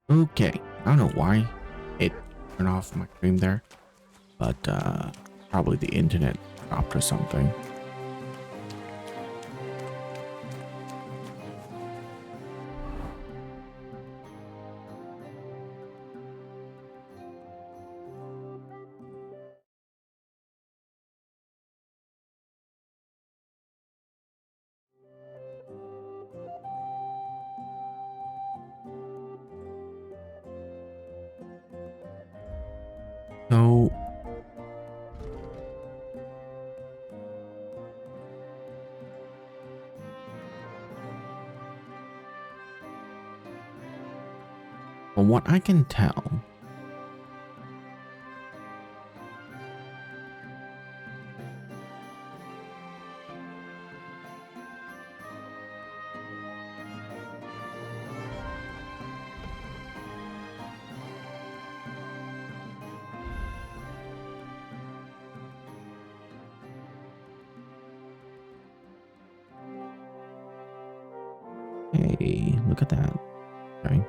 Okay, I don't know why it turned off my stream there, but probably the internet dropped or something. So from what I can tell, hey, look at that. Okay.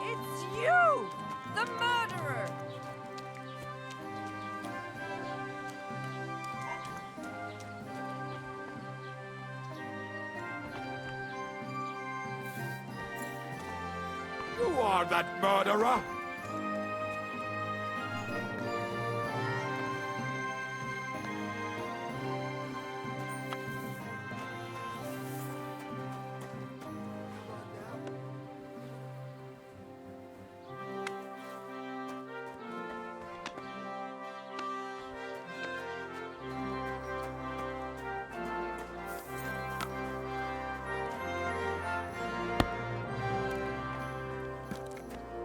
It's you! The murderer! You are that murderer!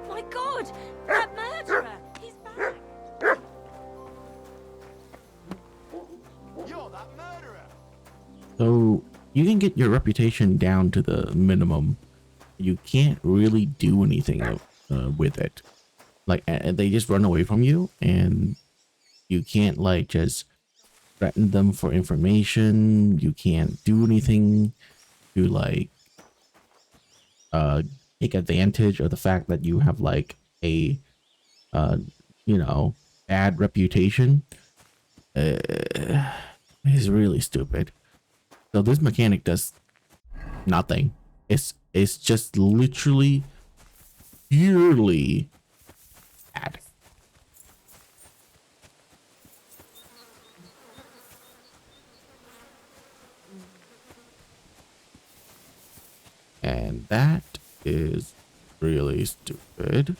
My God! That murderer! He's back! You're that murderer! So you can get your reputation down to the minimum. You can't really do anything with it. Like they just run away from you, and you can't like just threaten them for information. You can't do anything to like uh take advantage of the fact that you have like a uh you know, bad reputation. It's really stupid. So this mechanic does nothing. It's just literally purely bad. And that is really stupid.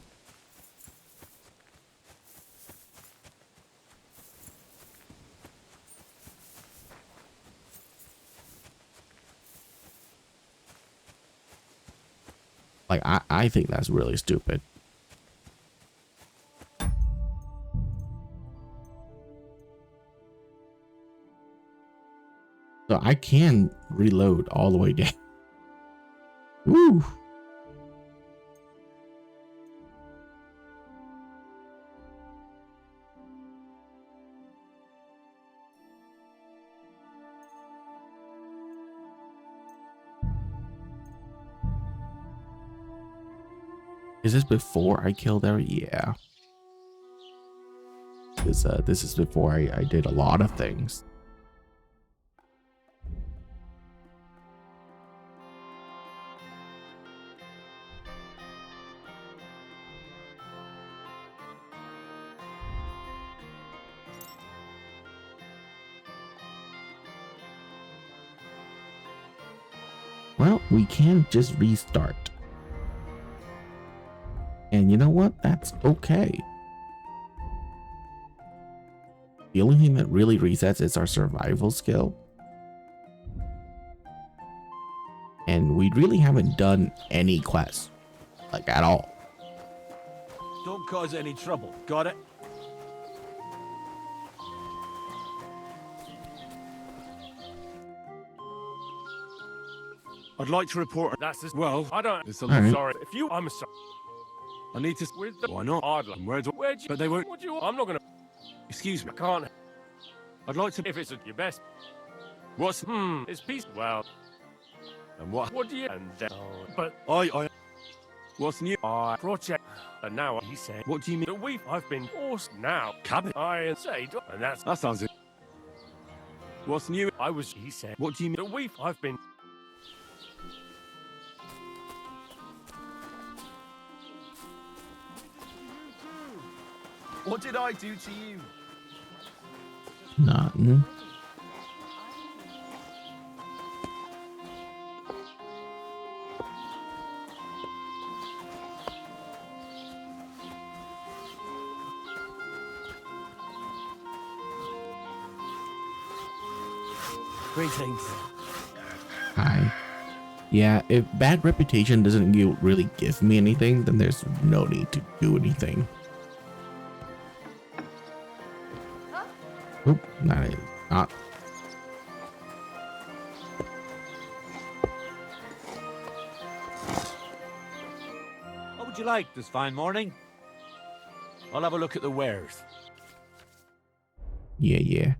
Like I think that's really stupid. So I can reload all the way down. Woo! Is this before I killed her? Yeah. This is before I did a lot of things. Well, we can just restart. And you know what? That's okay. The only thing that really resets is our survival skill. And we really haven't done any quests, like at all. Don't cause any trouble. Got it? I'd like to report. That's as Well, I don't. it's a All right. Sorry. If you, I'm sorry. I need to. With the Why not? I'd like. Where'd Where'd you? But they won't. What do you? I'm not gonna. Excuse me. I can't. I'd like to. If it's at your best. What's. It's peace. Well, And what? what do you? And then, but I. What's new? I project. And now he said. What do you mean? That I've been forced now. Cabin? I say, and that's. That sounds it. What's new? I was. He said. What do you mean? That I've been. What did I do to you? Nothing. Greetings. Hi. Yeah, if bad reputation doesn't really give me anything, then there's no need to do anything. Oop, not. What would you like this fine morning? I'll have a look at the wares. Yeah.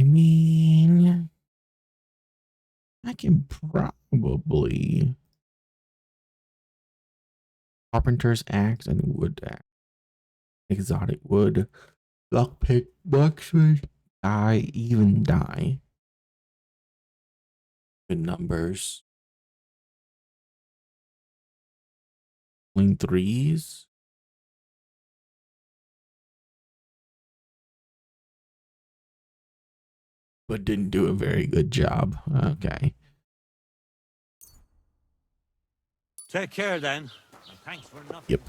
I mean, I can probably carpenter's axe and wood axe, exotic wood, lockpick, blacksmith, die. Good numbers. Swing threes. But didn't do a very good job. Okay. Take care then. And thanks for nothing. Yep.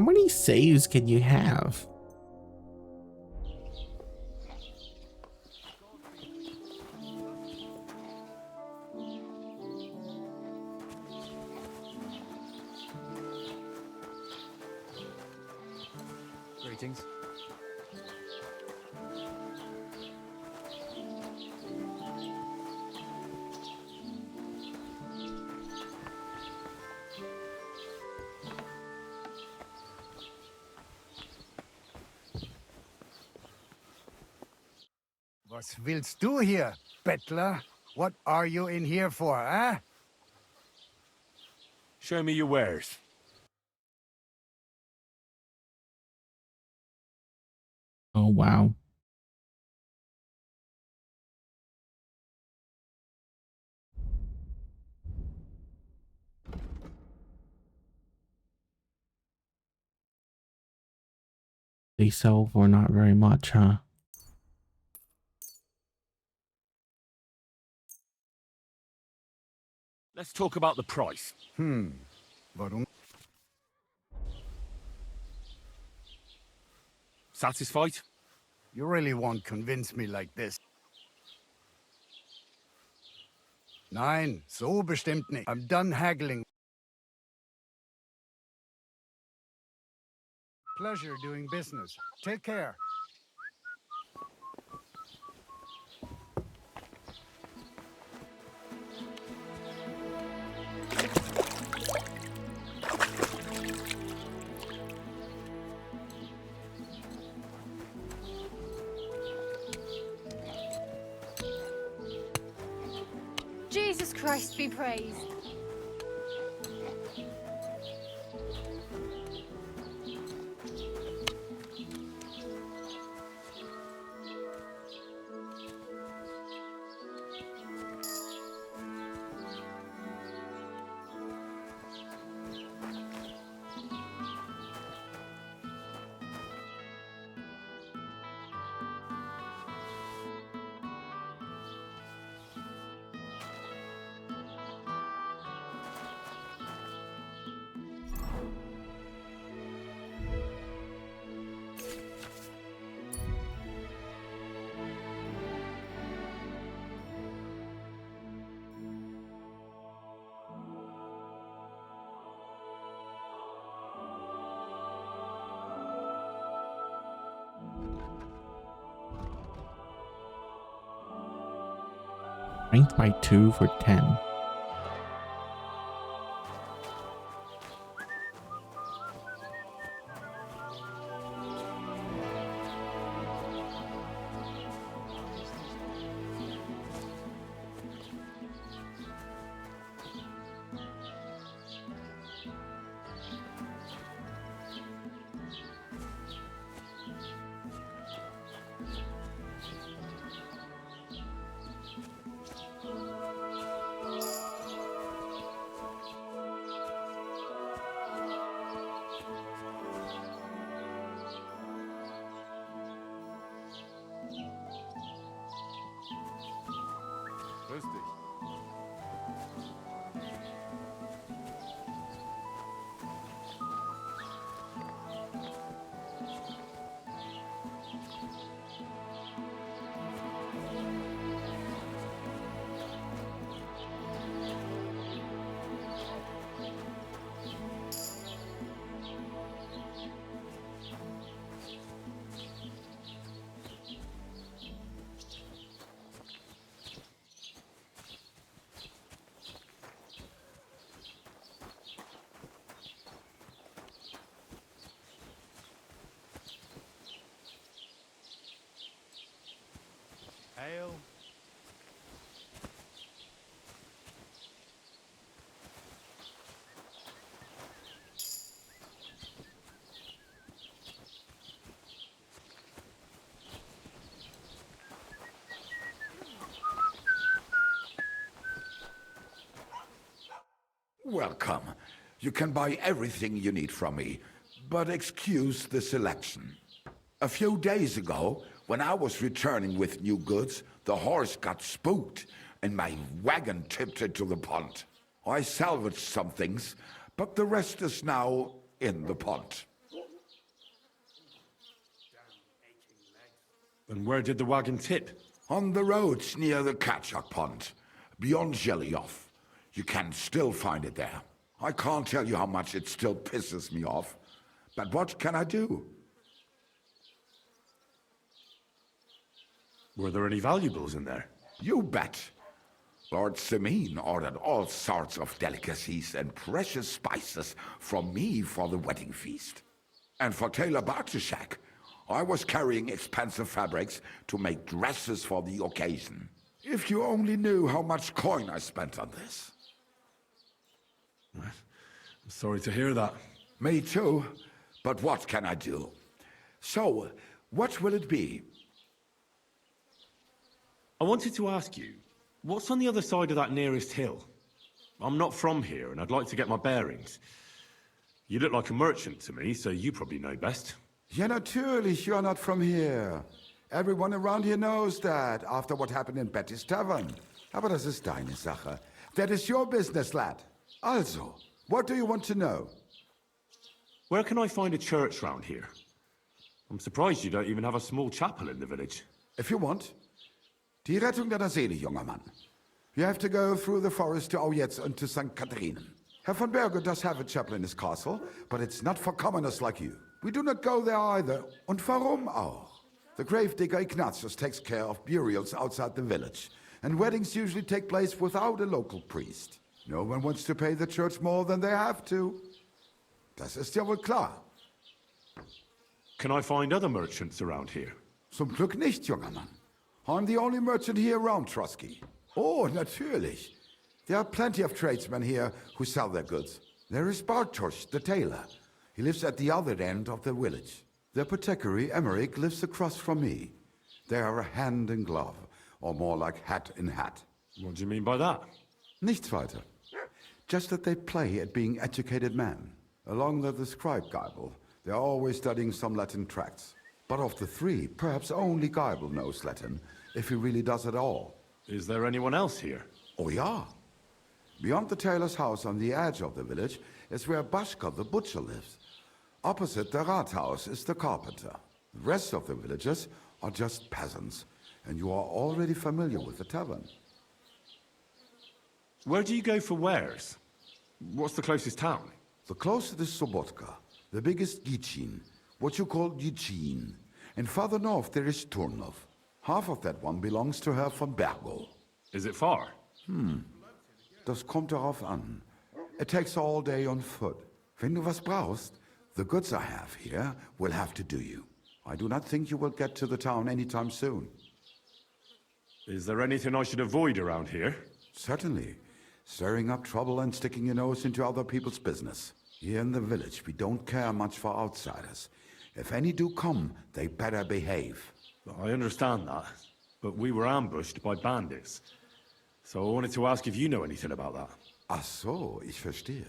How many saves can you have? Greetings. Was willst du hier, Bettler? What are you in here for, eh? Show me your wares. Oh, wow. They sell for not very much, huh? Let's talk about the price. Warum? Satisfied? You really won't convince me like this. Nein, so bestimmt nicht. I'm done haggling. Pleasure doing business. Take care. Christ be praised. Ranked by 2 for 10. Grüß dich. Ale. Welcome. You can buy everything you need from me, but excuse the selection. A few days ago, when I was returning with new goods, the horse got spooked and my wagon tipped into the pond. I salvaged some things, but the rest is now in the pond. And where did the wagon tip? On the roads near the Catchuck Pond, beyond Jellyoff. You can still find it there. I can't tell you how much it still pisses me off, but what can I do? Were there any valuables in there? You bet. Lord Simeon ordered all sorts of delicacies and precious spices from me for the wedding feast. And for Taylor Bartushak, I was carrying expensive fabrics to make dresses for the occasion. If you only knew how much coin I spent on this. I'm sorry to hear that. Me too, but what can I do? So, what will it be? I wanted to ask you, what's on the other side of that nearest hill? I'm not from here, and I'd like to get my bearings. You look like a merchant to me, so you probably know best. Ja, natürlich, you're not from here. Everyone around here knows that, after what happened in Betty's Tavern. Aber das ist deine Sache. That is your business, lad. Also, what do you want to know? Where can I find a church round here? I'm surprised you don't even have a small chapel in the village. If you want. Die Rettung deiner Seele, junger Mann. You have to go through the forest to Aujetz and to St. Catherine. Herr von Berge does have a chapel in his castle, but it's not for commoners like you. We do not go there either. Und warum auch? The gravedigger Ignatius takes care of burials outside the village, and weddings usually take place without a local priest. No one wants to pay the church more than they have to. Das ist ja wohl klar. Can I find other merchants around here? Zum Glück nicht, junger Mann. I'm the only merchant here around, Trusky. Oh, natürlich. There are plenty of tradesmen here who sell their goods. There is Bartosz, the tailor. He lives at the other end of the village. The apothecary, Emmerich, lives across from me. They are hand in glove, or more like hat in hat. What do you mean by that? Nichts weiter. Just that they play at being educated men. Along with the scribe Geibel, they are always studying some Latin tracts. But of the three, perhaps only Geibel knows Latin, if he really does at all. Is there anyone else here? Oh yeah. Beyond the tailor's house on the edge of the village is where Bashka the butcher lives. Opposite the Rathaus is the carpenter. The rest of the villagers are just peasants, and you are already familiar with the tavern. Where do you go for wares? What's the closest town? The closest is Sobotka, the biggest Gichin, what you call Gichin. And farther north there is Turnov. Half of that one belongs to Herr von Bergo. Is it far? Das kommt darauf an. It takes all day on foot. Wenn du was brauchst, the goods I have here will have to do you. I do not think you will get to the town anytime soon. Is there anything I should avoid around here? Certainly. Stirring up trouble and sticking your nose into other people's business. Here in the village, we don't care much for outsiders. If any do come, they better behave. I understand that, but we were ambushed by bandits. So I wanted to ask if you know anything about that. Ach so, ich verstehe.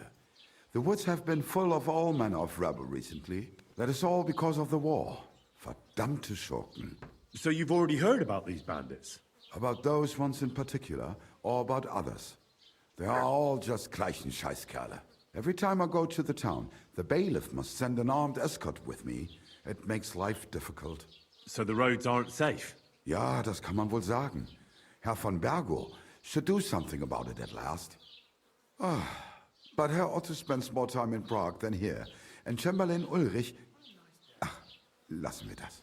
The woods have been full of all manner of rebel recently. That is all because of the war. Verdammte Schurken. So you've already heard about these bandits? About those ones in particular, or about others. They are all just gleichen Scheißkerle. Every time I go to the town, the bailiff must send an armed escort with me. It makes life difficult. So the roads aren't safe? Ja, das kann man wohl sagen. Herr von Bergo should do something about it at last. But Herr Otto spends more time in Prague than here. And Chamberlain Ulrich... Ach, lassen wir das.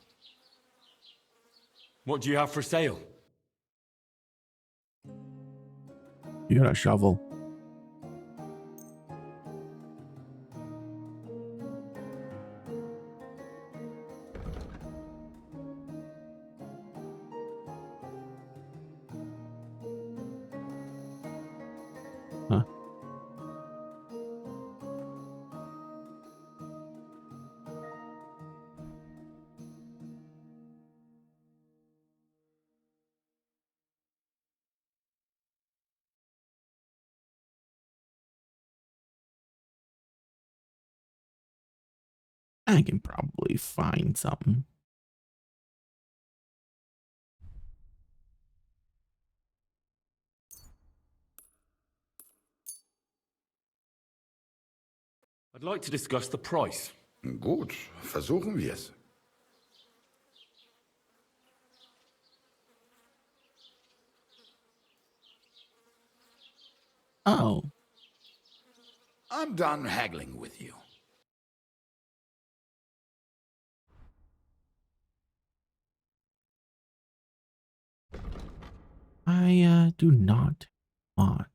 What do you have for sale? You got a shovel. Huh? I can probably find something. I'd like to discuss the price. Gut, versuchen wir es. Oh, I'm done haggling with you. I do not want.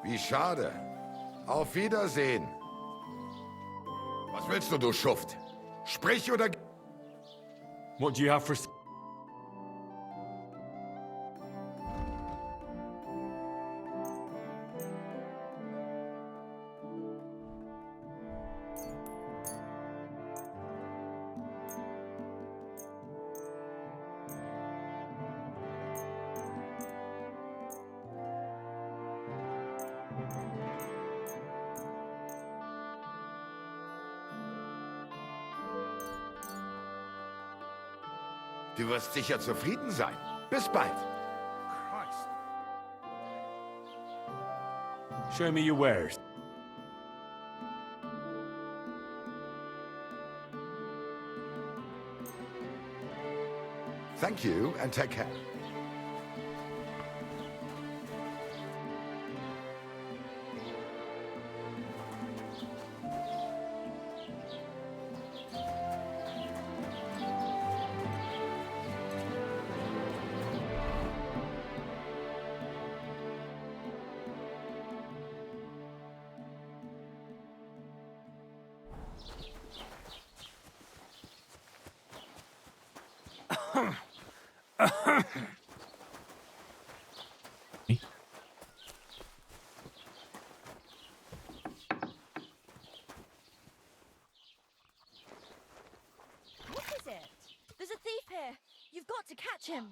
Wie schade. Auf Wiedersehen. Was willst du, du Schuft? Sprich oder... What do you have for... Du wirst sicher zufrieden sein. Bis bald. Christ. Show me your wares. Thank you, and take care. What is it? There's a thief here. You've got to catch him.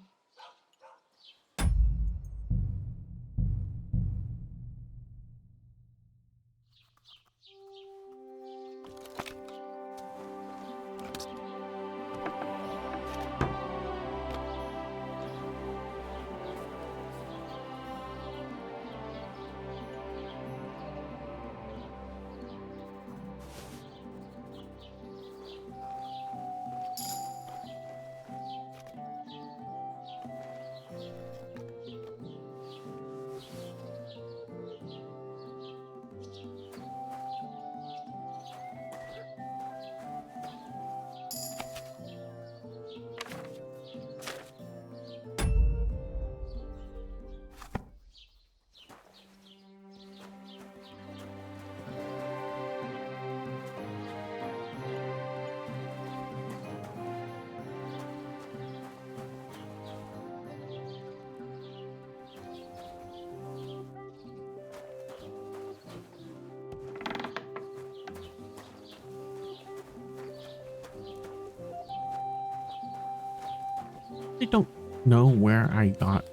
I don't know where I got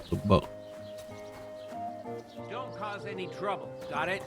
the book. Don't cause any trouble. Got it?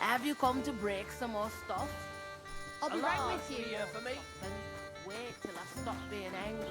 Have you come to break some more stuff? I'll be right with you. For me? Then wait till I stop being angry.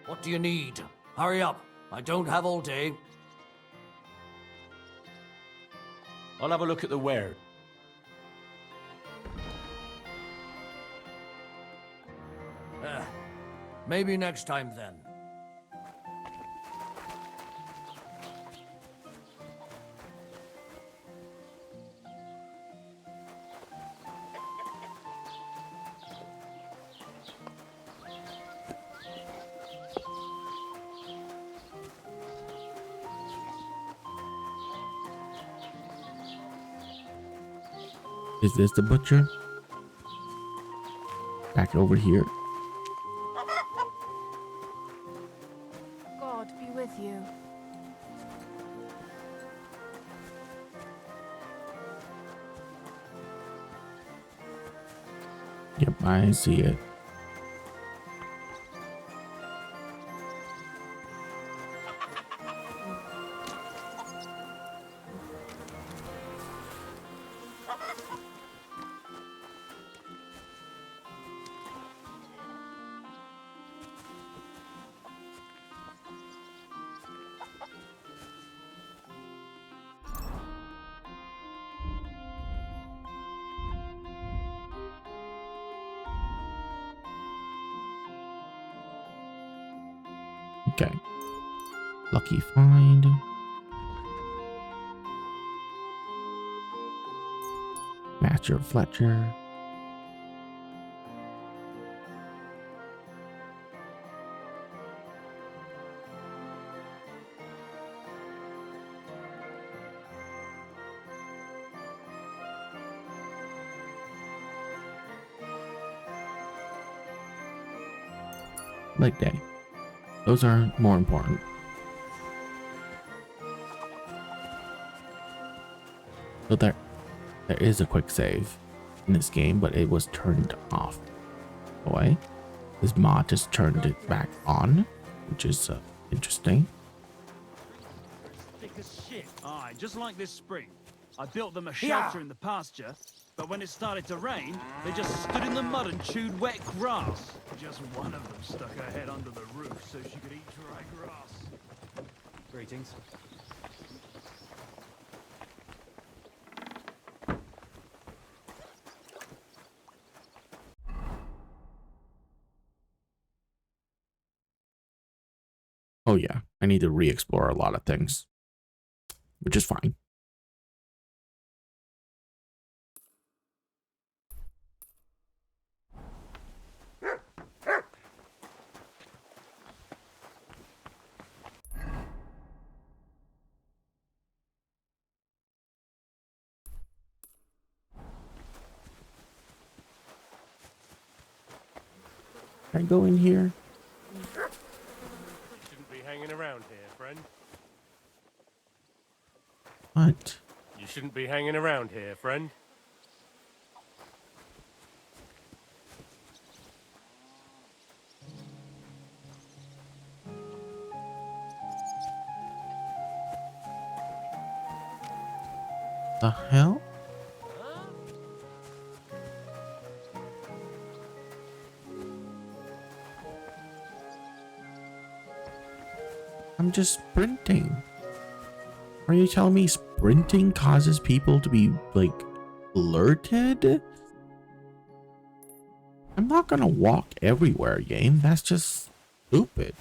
What do you need? Hurry up. I don't have all day. I'll have a look at the ware. Maybe next time then. Is this the butcher? Back over here. God be with you. Yep, I see it. Okay. Lucky find. Master Fletcher. Leg day. Those are more important. So there is a quick save in this game, but it was turned off. Boy, this mod just turned it back on, which is interesting. Thick as shit. Aye, just like this spring. I built them a shelter in the pasture, but when it started to rain, they just stood in the mud and chewed wet grass. Just one of them stuck her head under the roof so she could eat dry grass. Greetings. Oh yeah, I need to re-explore a lot of things, which is fine. Can I go in here? Shouldn't be hanging around here, friend. What? You shouldn't be hanging around here, friend. The hell? I'm just sprinting. Are you telling me sprinting causes people to be, like, alerted? I'm not gonna walk everywhere, game. That's just stupid.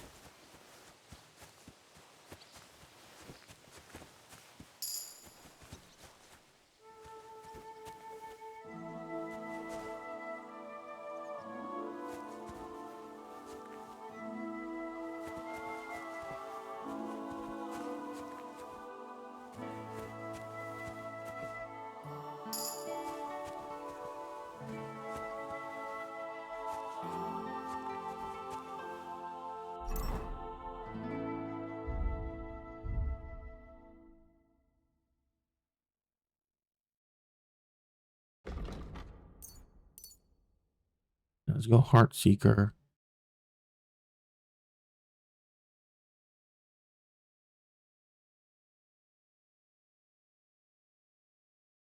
Let's go Heart Seeker.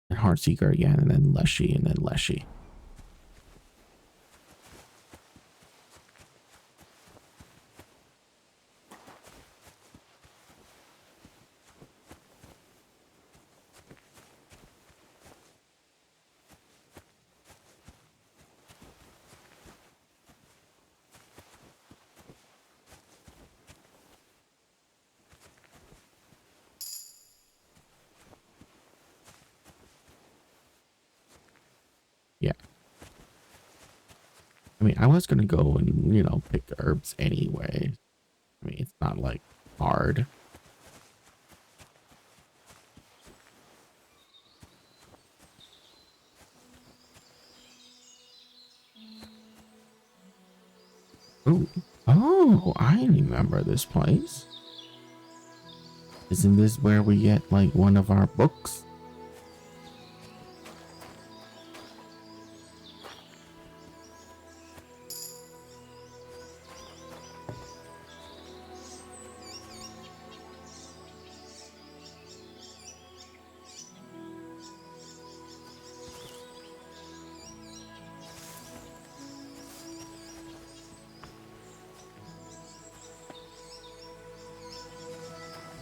And Heart Seeker again, and then Leshy, and then Leshy. Yeah. I mean, I was gonna go and, you know, pick herbs anyway. I mean, it's not like hard. Oh, oh, I remember this place. Isn't this where we get like one of our books?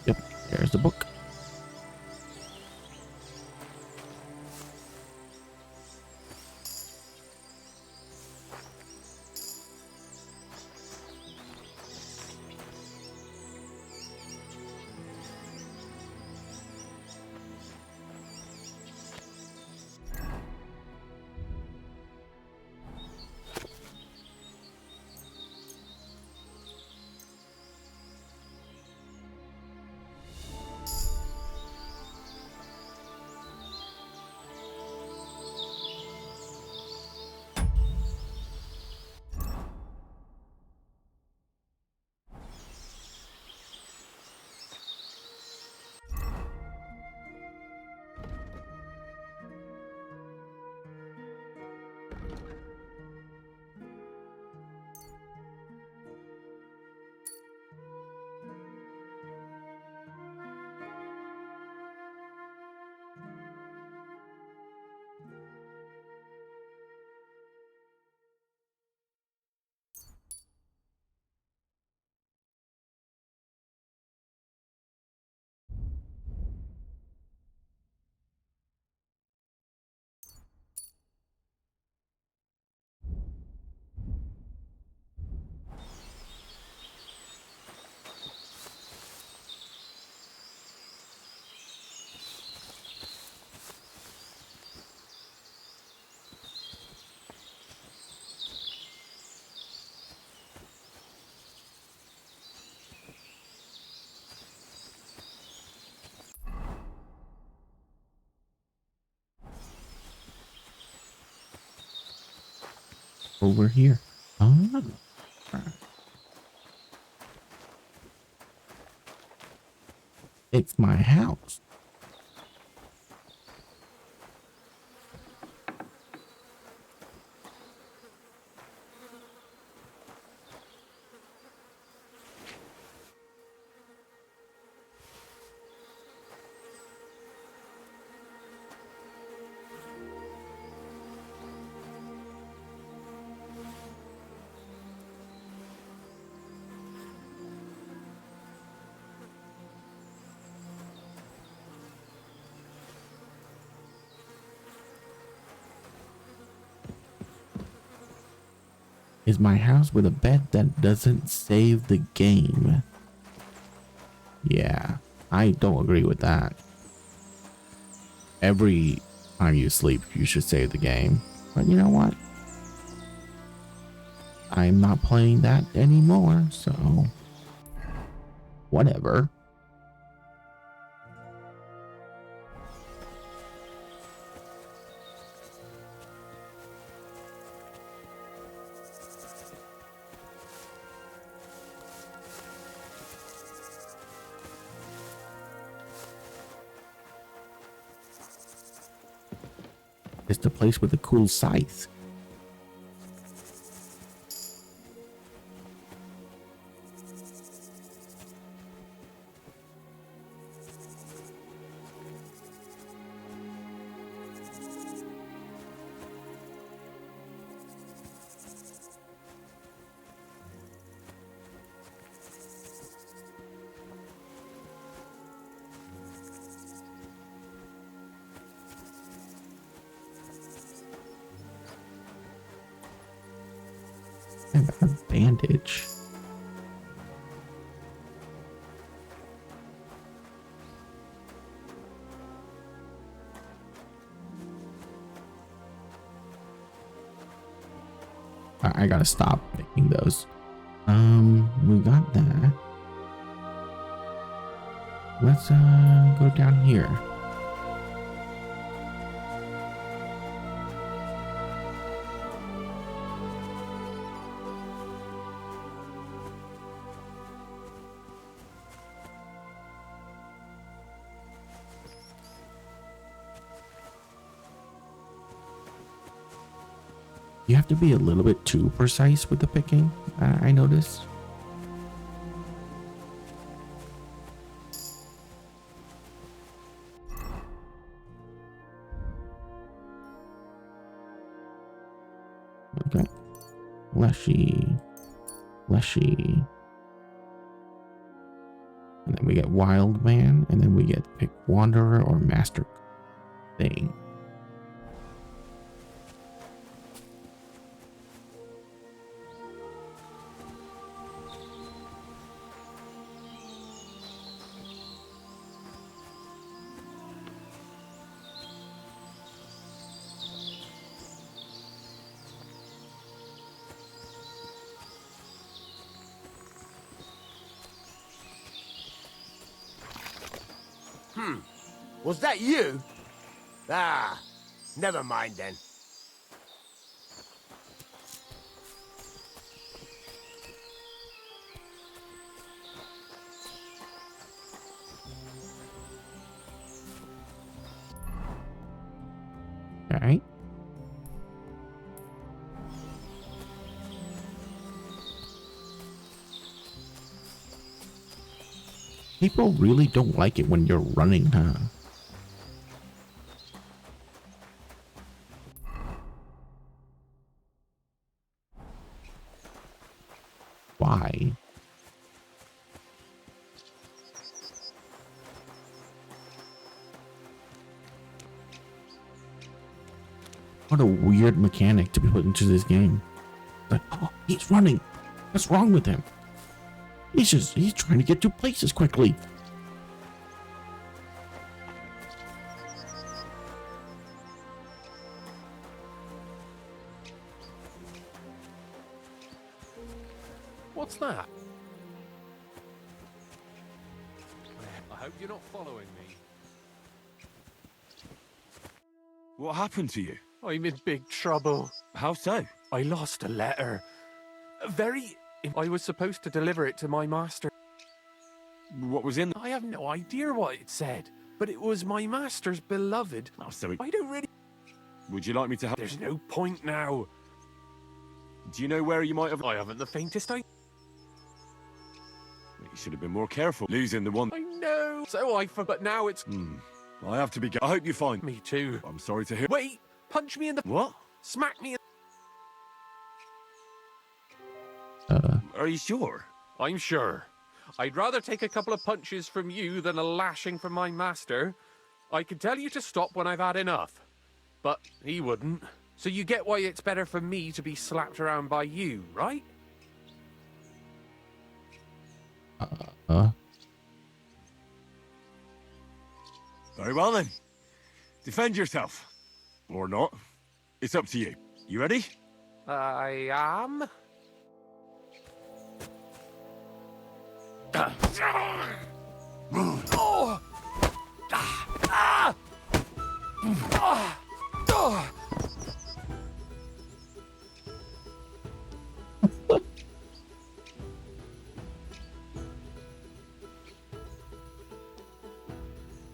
Yep, there's the book. Over here. Oh. It's my house. Is my house with a bed that doesn't save the game. Yeah, I don't agree with that. Every time you sleep, you should save the game. But you know what? I'm not playing that anymore, so whatever. It's the place with the cool scythe. I got a bandage. I gotta stop making those. We got that. Let's go down here. You have to be a little bit too precise with the picking, I noticed. Okay. Fleshy. Fleshy. And then we get Wild Man, and then we get pick Wanderer or Master Thing. Was that you? Ah, never mind then. All right. People really don't like it when you're running, huh? Why? What a weird mechanic to be put into this game. Like, oh, he's running. What's wrong with him? He's trying to get to places quickly. What's that? I hope you're not following me. What happened to you? I'm in big trouble. How so? I lost a letter. I was supposed to deliver it to my master. What was in? I have no idea what it said, but it was my master's beloved. Oh, so I don't really... would you like me to help? There's no point now. Do you know where you might have? I haven't the faintest idea. You should have been more careful. Losing the one. I know. So I forgot. But now it's... I have to be. I hope you find. Me too. I'm sorry to hear. Wait! Punch me in the... What? Smack me in... Are you sure? I'm sure. I'd rather take a couple of punches from you than a lashing from my master. I could tell you to stop when I've had enough. But he wouldn't. So you get why it's better for me to be slapped around by you, right? Very well then. Defend yourself. Or not. It's up to you. You ready? I am.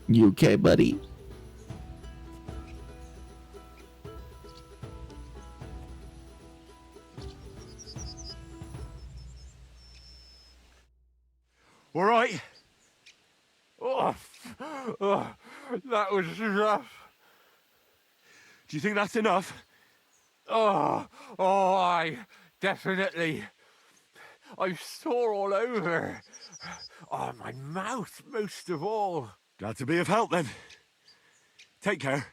You okay, buddy? All right. That was rough. Do you think that's enough? I definitely. I'm sore all over. Oh, my mouth most of all. Glad to be of help then. Take care.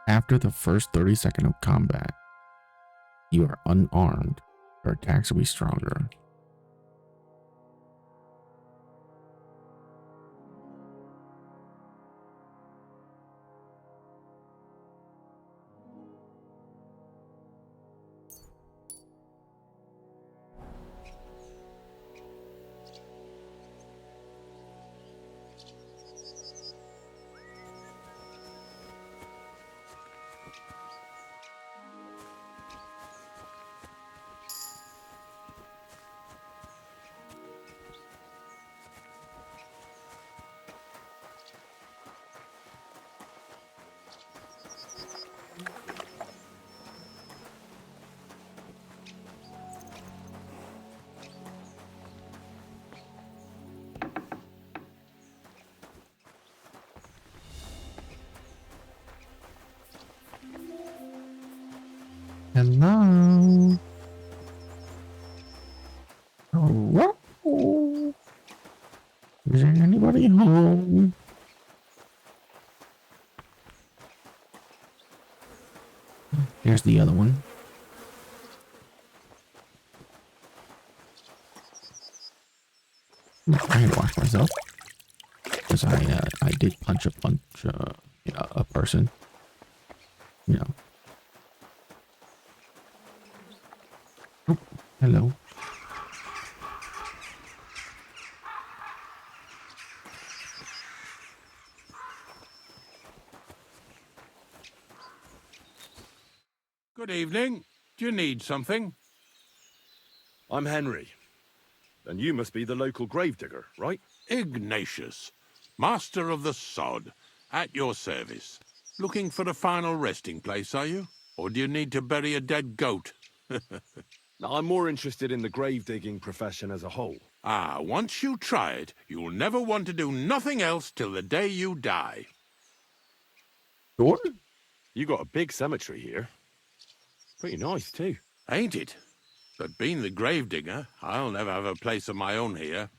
After the first 30 seconds of combat, you are unarmed Her attacks will be stronger. Hello? Hello? Is there anybody home? Here's the other one. I had to wash myself because I did punch a a person. You know. Oh, hello. Good evening. Do you need something? I'm Henry. And you must be the local gravedigger, right? Ignatius, master of the sod, at your service. Looking for a final resting place, are you? Or do you need to bury a dead goat? I'm more interested in the grave-digging profession as a whole. Ah, once you try it, you'll never want to do nothing else till the day you die. Sure. You got a big cemetery here. Pretty nice, too. Ain't it? But being the gravedigger, I'll never have a place of my own here.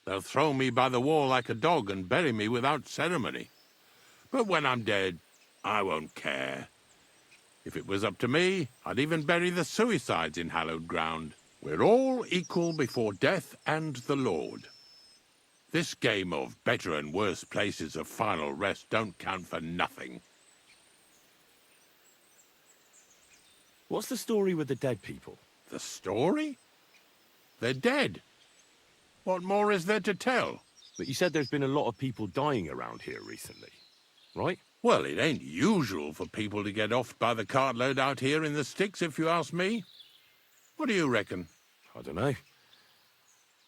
They'll throw me by the wall like a dog and bury me without ceremony. But when I'm dead, I won't care. If it was up to me, I'd even bury the suicides in hallowed ground. We're all equal before death and the Lord. This game of better and worse places of final rest don't count for nothing. What's the story with the dead people? The story? They're dead. What more is there to tell? But you said there's been a lot of people dying around here recently, right? Well, it ain't usual for people to get offed by the cartload out here in the sticks, if you ask me. What do you reckon? I don't know.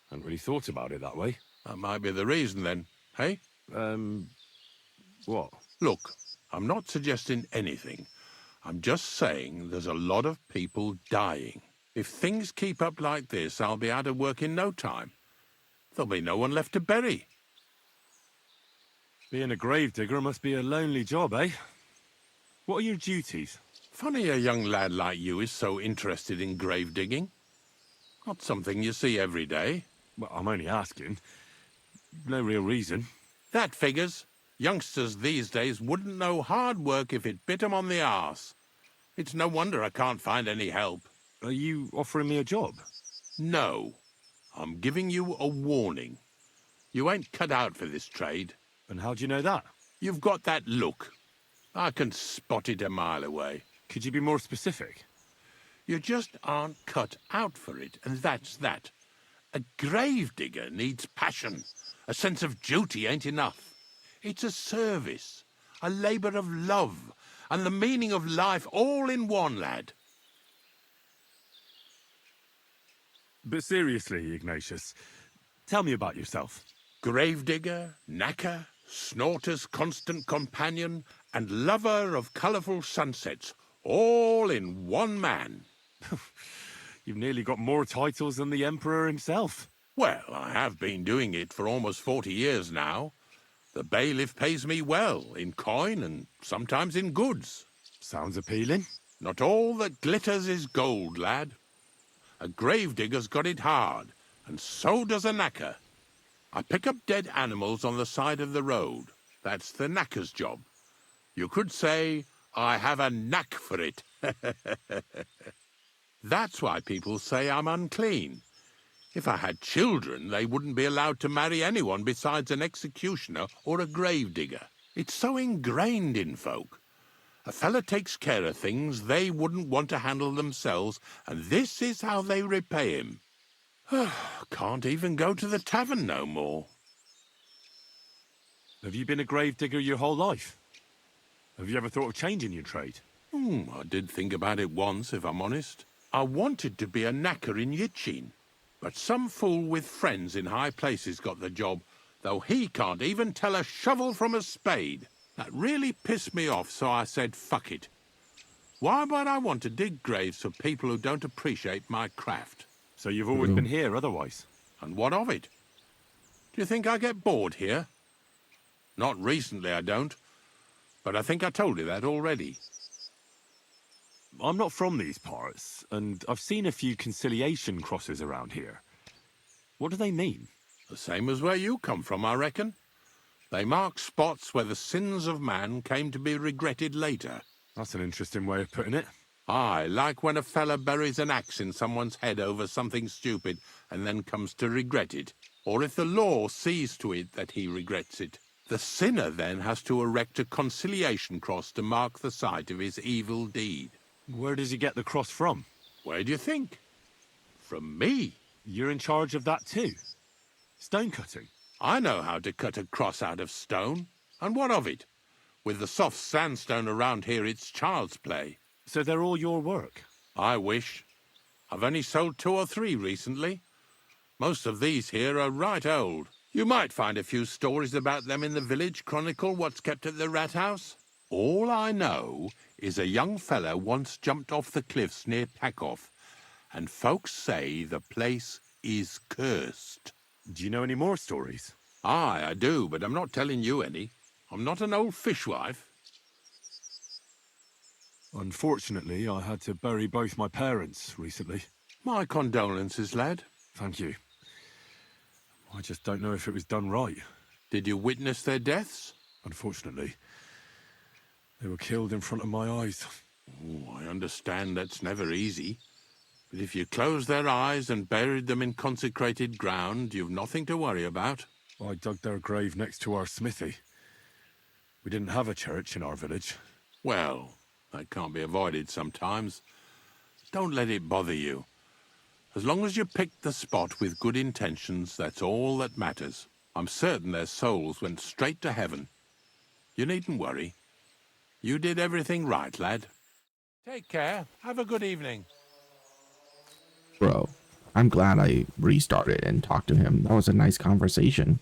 Hadn't really thought about it that way. That might be the reason, then, hey? What? Look, I'm not suggesting anything. I'm just saying there's a lot of people dying. If things keep up like this, I'll be out of work in no time. There'll be no one left to bury. Being a gravedigger must be a lonely job, eh? What are your duties? Funny a young lad like you is so interested in grave digging. Not something you see every day. Well, I'm only asking. No real reason. That figures. Youngsters these days wouldn't know hard work if it bit 'em on the arse. It's no wonder I can't find any help. Are you offering me a job? No. I'm giving you a warning. You ain't cut out for this trade. And how do you know that? You've got that look. I can spot it a mile away. Could you be more specific? You just aren't cut out for it, and that's that. A gravedigger needs passion. A sense of duty ain't enough. It's a service, a labour of love, and the meaning of life all in one, lad. But seriously, Ignatius, tell me about yourself. Gravedigger, knacker, snorter's constant companion, and lover of colourful sunsets, all in one man. You've nearly got more titles than the Emperor himself. Well, I have been doing it for almost 40 years now. The bailiff pays me well, in coin and sometimes in goods. Sounds appealing. Not all that glitters is gold, lad. A gravedigger's got it hard, and so does a knacker. I pick up dead animals on the side of the road. That's the knacker's job. You could say I have a knack for it. That's why people say I'm unclean. If I had children, they wouldn't be allowed to marry anyone besides an executioner or a gravedigger. It's so ingrained in folk. A fella takes care of things they wouldn't want to handle themselves, and this is how they repay him. Can't even go to the tavern no more. Have you been a gravedigger your whole life? Have you ever thought of changing your trade? I did think about it once, if I'm honest. I wanted to be a knacker in Yitchin, but some fool with friends in high places got the job, though he can't even tell a shovel from a spade. That really pissed me off, so I said, fuck it. Why would I want to dig graves for people who don't appreciate my craft? So you've always been here otherwise? And what of it? Do you think I get bored here? Not recently, I don't. But I think I told you that already. I'm not from these parts, and I've seen a few conciliation crosses around here. What do they mean? The same as where you come from, I reckon. They mark spots where the sins of man came to be regretted later. That's an interesting way of putting it. Aye, like when a fella buries an axe in someone's head over something stupid and then comes to regret it. Or if the law sees to it that he regrets it. The sinner then has to erect a conciliation cross to mark the site of his evil deed. Where does he get the cross from? Where do you think? From me. You're in charge of that too? Stone cutting? I know how to cut a cross out of stone. And what of it? With the soft sandstone around here, it's child's play. So they're all your work? I wish. I've only sold 2 or 3 recently. Most of these here are right old. You might find a few stories about them in the village chronicle what's kept at the rat house. All I know is a young fella once jumped off the cliffs near Takoff, and folks say the place is cursed. Do you know any more stories? Aye, I do, but I'm not telling you any. I'm not an old fishwife. Unfortunately, I had to bury both my parents recently. My condolences, lad. Thank you. I just don't know if it was done right. Did you witness their deaths? Unfortunately. They were killed in front of my eyes. Oh, I understand that's never easy. But if you closed their eyes and buried them in consecrated ground, you've nothing to worry about. I dug their grave next to our smithy. We didn't have a church in our village. Well, that can't be avoided sometimes. Don't let it bother you. As long as you picked the spot with good intentions, that's all that matters. I'm certain their souls went straight to heaven. You needn't worry. You did everything right, lad. Take care. Have a good evening. Bro, I'm glad I restarted and talked to him. That was a nice conversation.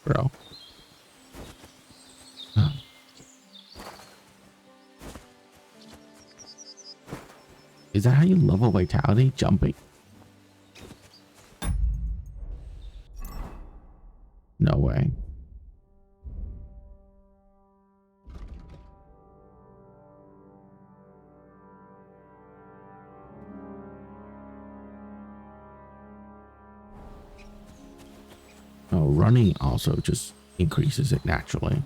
Bro. Is that how you level vitality? Jumping? No way. Oh, running also just increases it naturally.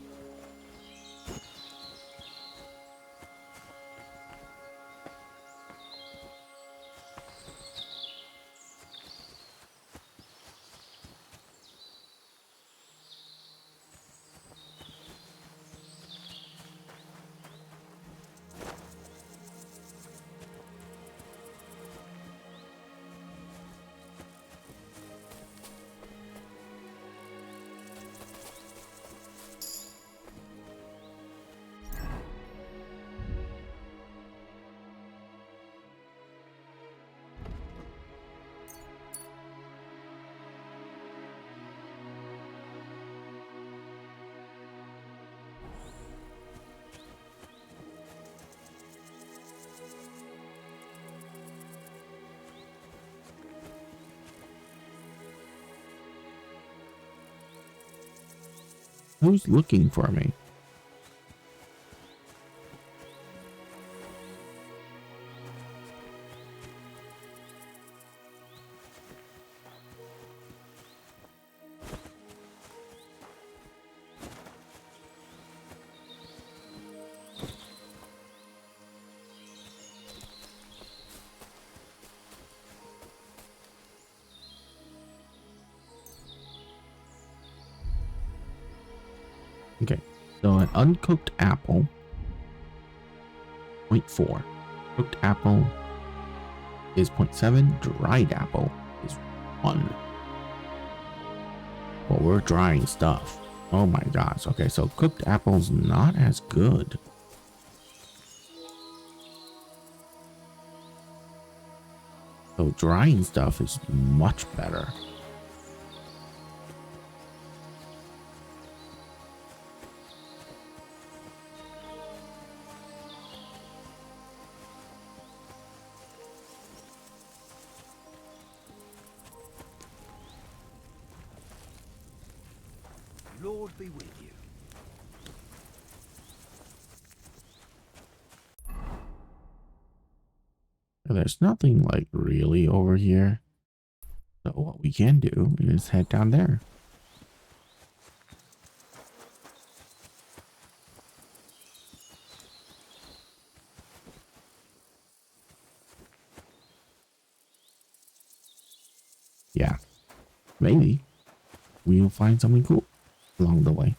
Who's looking for me? Okay, so an uncooked apple, 0.4. Cooked apple is 0.7. Dried apple is 1. Well, we're drying stuff. Oh my gosh. Okay, so cooked apple's not as good. So drying stuff is much better. Lord be with you. There's nothing like really over here. So what we can do is head down there. Yeah, maybe we'll find something cool along the way.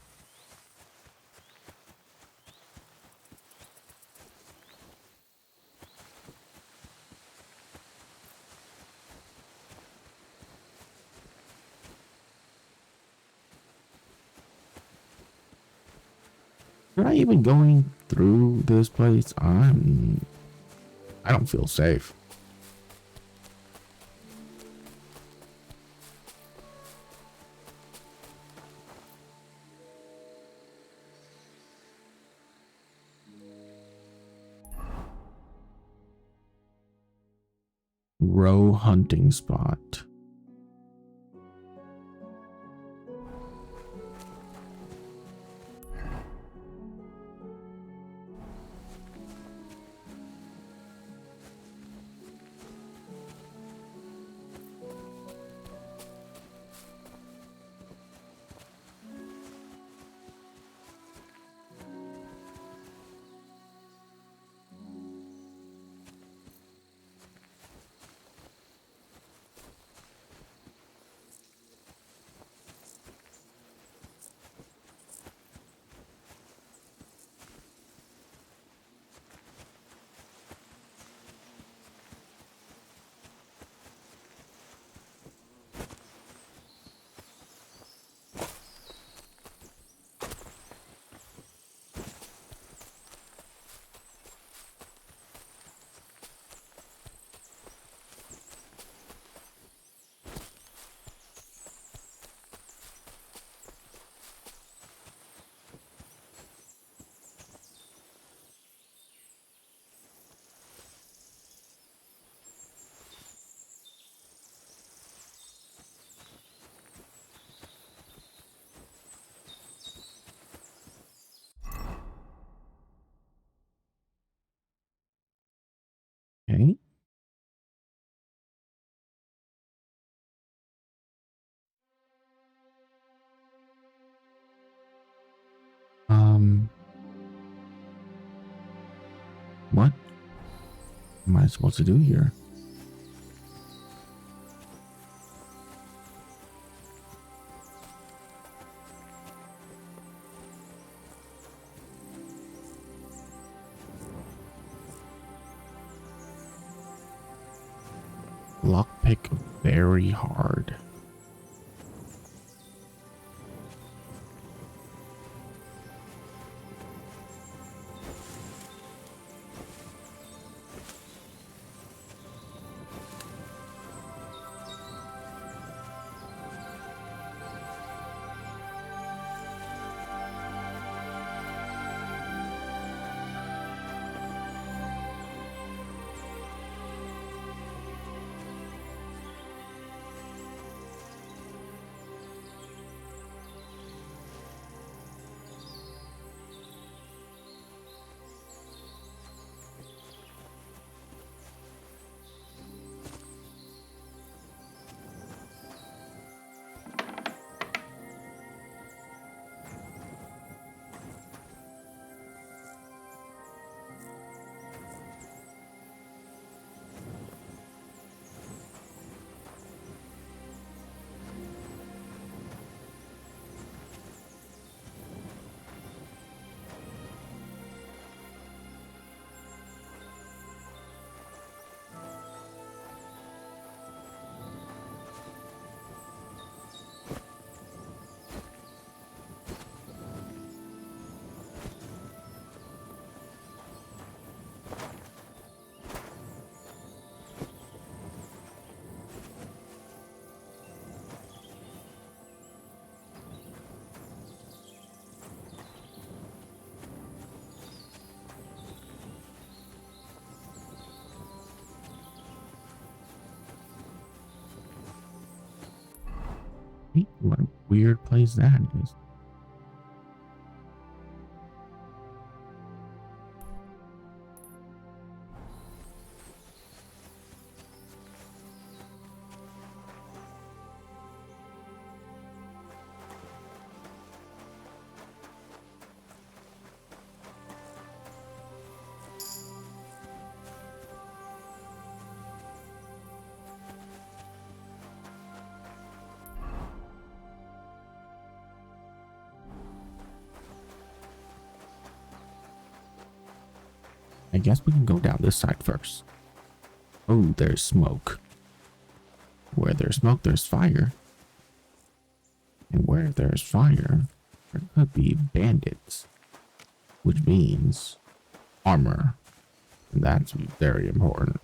Should I even going through this place? I don't feel safe. Row hunting spot. Okay. What am I supposed to do here? Lockpick very hard. What a weird place that is. I guess we can go down this side first. Oh, there's smoke. Where there's smoke, there's fire. And where there's fire, there could be bandits. Which means armor. And that's very important.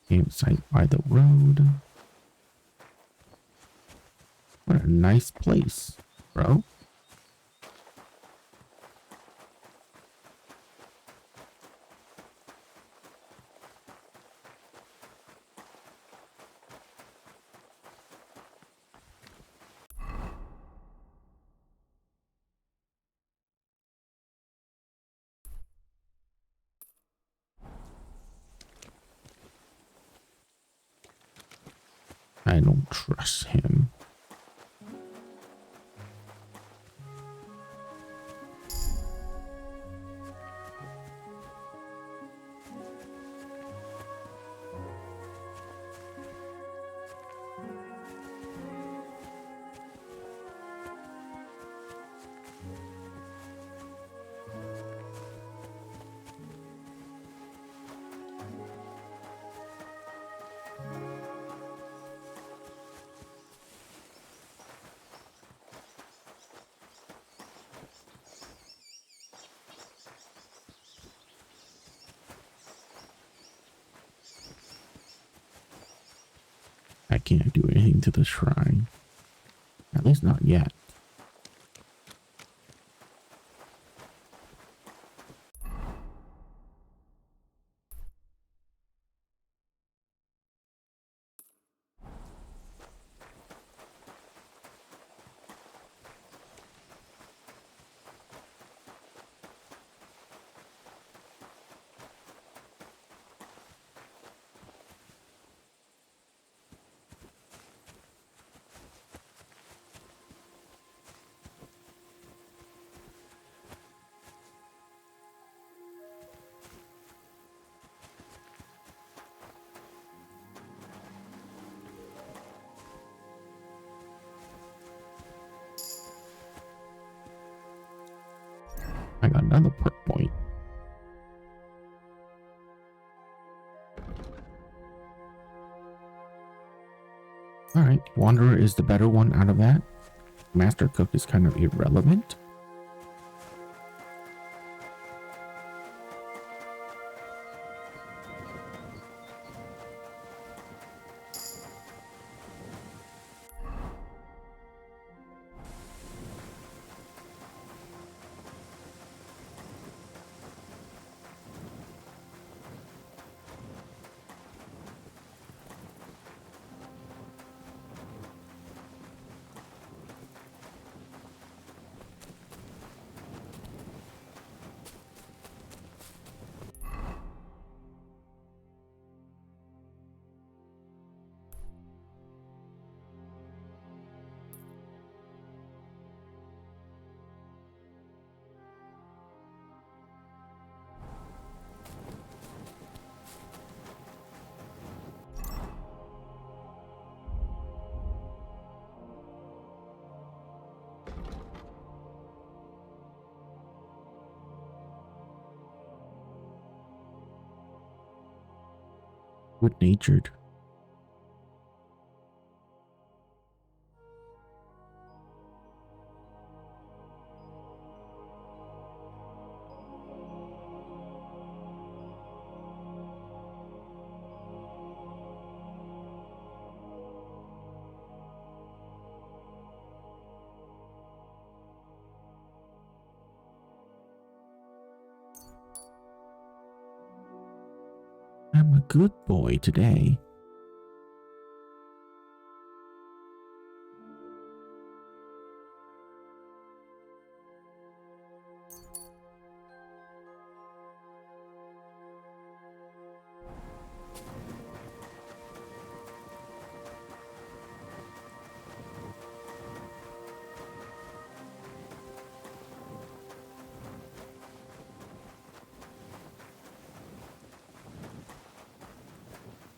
Campsite by the road. What a nice place, bro. I don't trust him. I can't do anything to the shrine. At least not yet. I got another perk point. Alright, Wanderer is the better one out of that. Master Cook is kind of irrelevant. Good-natured. I'm a good boy today.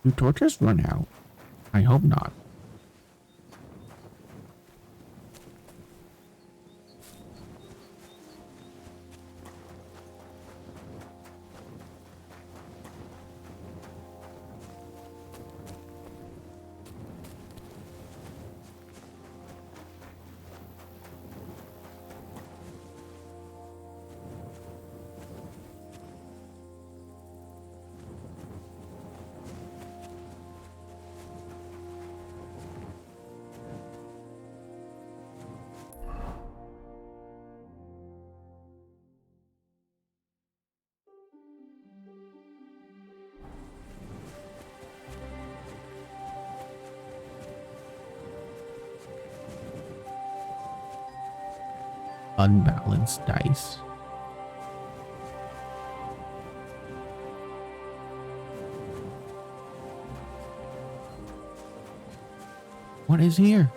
Do torches run out? I hope not. Unbalanced dice. What is here?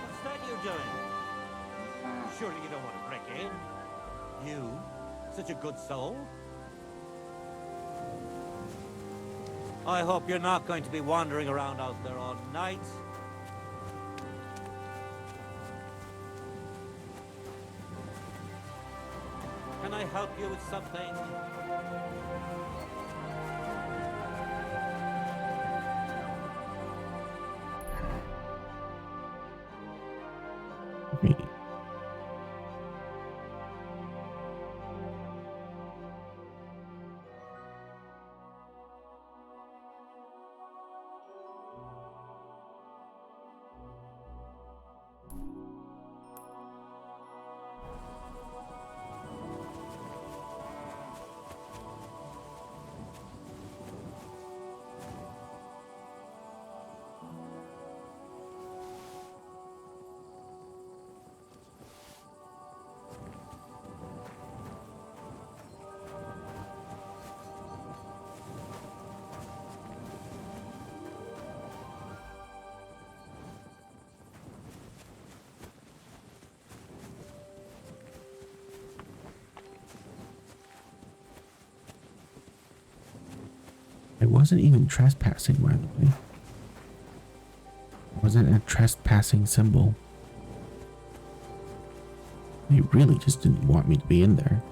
What's that you're doing? Surely you don't want to break in? You? Such a good soul? I hope you're not going to be wandering around out there all night. Can I help you with something? Okay. I wasn't even trespassing, by the way. It wasn't a trespassing symbol. They really just didn't want me to be in there.